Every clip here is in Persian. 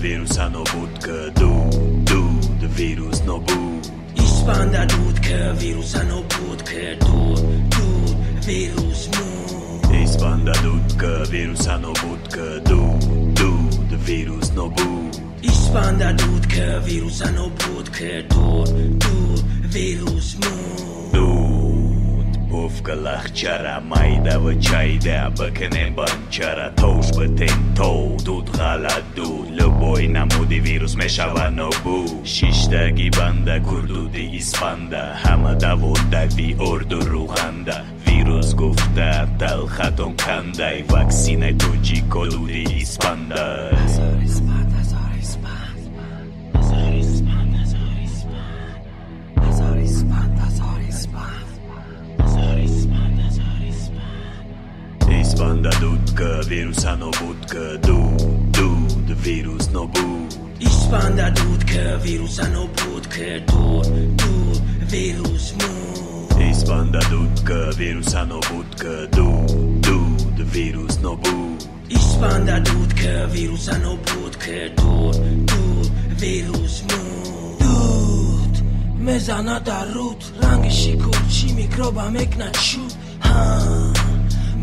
ویروس نبود که دود ویروس نبود. ایسپانده دود که ویروس نبود که دود ویروس مون. ایسپانده دود که ویروس نبود که دود ویروس نبود. ایسپانده دود که ویروس نبود که دود ویروس مون. Повкалах чара майда в чайда бакне банчара тош бтен то дуд галаду любой намуди вирус мешава нобу шиштаги банда курдуди испанда ҳама даводави орду руғанда вирус гуфта талхатон кандай ваксина туҷи колуди испанда ایسپانده دود که ویروس نبود که دود ویروس نبود. ایسپانده دود که ویروس نبود که دود ویروس مون. ایسپانده دود که ویروس نبود که دود ویروس نبود. ایسپانده دود که ویروس نبود که دود ویروس مون. دود میزنه در رود رنگ شیکورچی میکروبم اکنت شد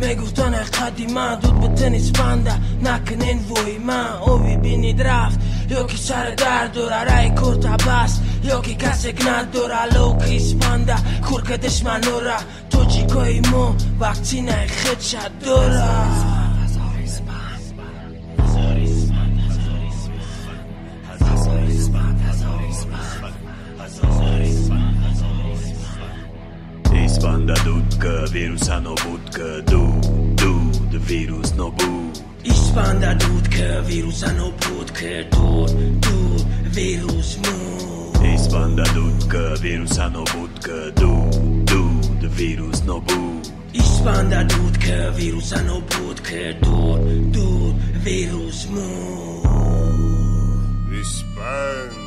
میگفتن قدیما دود به تنیس بنده نکنین وی من او ببینید رفت یا که سر درد داره رای کرده بست یا که کسی نداره لوکی سپنده کور که دشمن نوره تو جیکای مو وقتی نه خد شد داره ایسپانده دود که ویروس نبود که دود ویروس نبود. ایسپانده دود که ویروس نبود که دود ویروس مون. ایسپانده دود که ویروس نبود که دود ویروس نبود. ایسپانده دود که ویروس نبود که دود ویروس مون. ایسپند